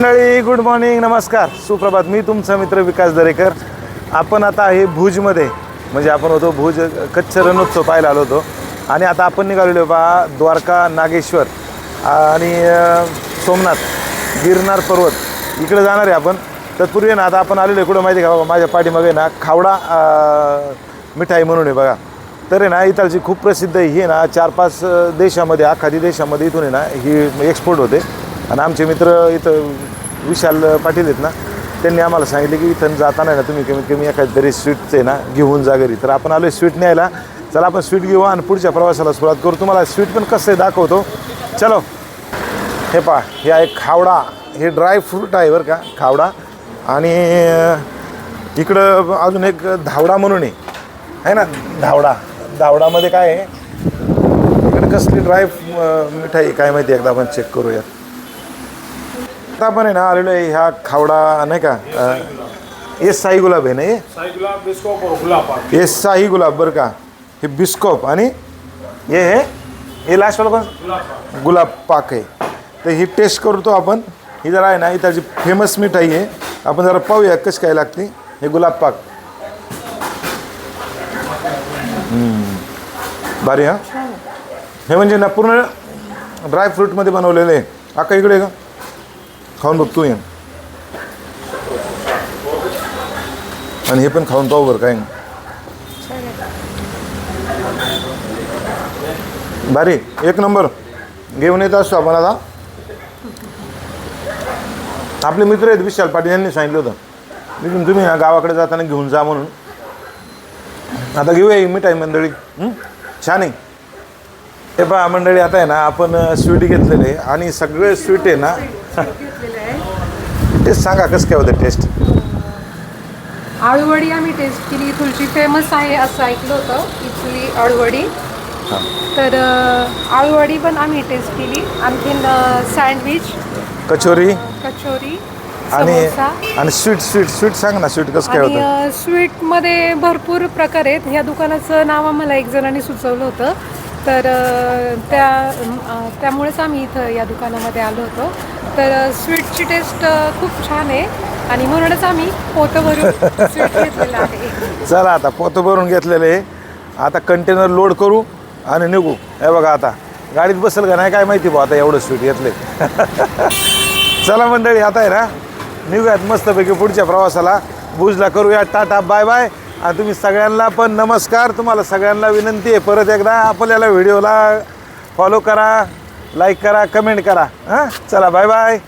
मंडळी good morning, नमस्कार, सुप्रभात. मी तुमचा मित्र विकास दरेकर. आपण आता आहे भुजमध्ये, म्हणजे आपण होतो भुज कच्छ रणोत्सव पाहायला आलो होतो आणि आता आपण निघालेलो बा द्वारका, नागेश्वर आणि सोमनाथ, गिरनार पर्वत इकडे जाणार आहे आपण. तत्पूर्वी ना आता आपण आलेलो आहे कुठं माहिती आहे का, माझ्या पाठीमागे ना खावडा मिठाई म्हणून आहे बघा. तर आहे ना इथलची खूप प्रसिद्ध आहे ही ना 4-5 देशामध्ये, अख्खादी देशामध्ये इथून आहे ना ही एक्सपोर्ट होते. आणि आमचे मित्र इथं विशाल पाटील आहेत ना, त्यांनी आम्हाला सांगितले की इथं जाताना ना तुम्ही कमीत कमी एखादी तरी स्वीटचे ना घेऊन जा घरी. तर आपण आलो आहे स्वीट न्यायला. चला आपण स्वीट घेऊ आणि पुढच्या प्रवासाला सुरुवात करू. तुम्हाला स्वीट पण कसं आहे दाखवतो. चलो. हे पहा, हे आहे खावडा. हे ड्राय फ्रूट आहे बरं का, खावडा. आणि इकडं अजून एक धावडा म्हणून आहे ना, धावडामध्ये काय आहे, इकडे कसली ड्राय मिठाई काय माहिती, एकदा आपण चेक करूयात. आता आपण आहे ना आलेलो आहे ह्या खावडा नाही का, हे शाही गुलाब आहे ना, हे शाही गुलाब बरं का, हे बिस्कोप आणि हे लास्टवाला पण गुलाब पाक आहे. तर ही टेस्ट करतो आपण. ही जरा आहे ना इथाची फेमस मिठाई आहे. आपण जरा पाहूया कशी काय लागते. हे गुलाब पाक भारी. हां, हे म्हणजे ना पूर्ण ड्रायफ्रूटमध्ये बनवलेलं आहे. आका इकडे का खाऊन बघतो ये, आणि हे पण खाऊन पाहू बरं काय. भारी, एक नंबर. घेऊन येत असतो आपण. आता आपले मित्र आहेत विशाल पाटील, यांनी सांगितलं होतं तुम्ही गावाकडे जाताना घेऊन जा म्हणून. आता घेऊया ही मिठाई मंडळी. छान आहे. हे पहा मंडळी, आता आहे ना आपण स्वीट घेतलेले आणि सगळे स्वीट आहे ना टेस्ट सांगा कसं काय होतं टेस्ट. आळूवडी आम्ही टेस्ट केली, इथुलची फेमस आहे असं ऐकलं होतं, इथली आळूवडी. तर आळूवडी पण आम्ही टेस्ट केली. आणखीन सँडविच, कचोरी आणि स्वीट सांग ना, स्वीट कसं काय होतं. स्वीटमध्ये भरपूर प्रकार आहेत. ह्या दुकानाचं नाव आम्हाला एक जणांनी सुचवलं होतं, तर त्यामुळेच आम्ही इथं या दुकानामध्ये आलो होतो. तर स्वीटची टेस्ट खूप छान आहे आणि म्हणूनच आम्ही पोतं भरून स्वीट घेतलेलं आहे. चला आता पोतं भरून घेतलेलं आहे. आता कंटेनर लोड करू आणि निघू. हे बघा आता गाडीत बसेल का नाही काय माहिती बा, आता एवढं स्वीट घेतले. चला मंडळी, आता आहे ना निघूयात मस्तपैकी पुढच्या प्रवासाला. भुजला करूया टाटा बाय बाय. आणि तुम्ही सगळ्यांना पण नमस्कार. तुम्हाला सगळ्यांना विनंती आहे परत एकदा आपल्याला व्हिडिओला फॉलो करा, लाईक करा, कमेंट करा. हां, चला बाय बाय.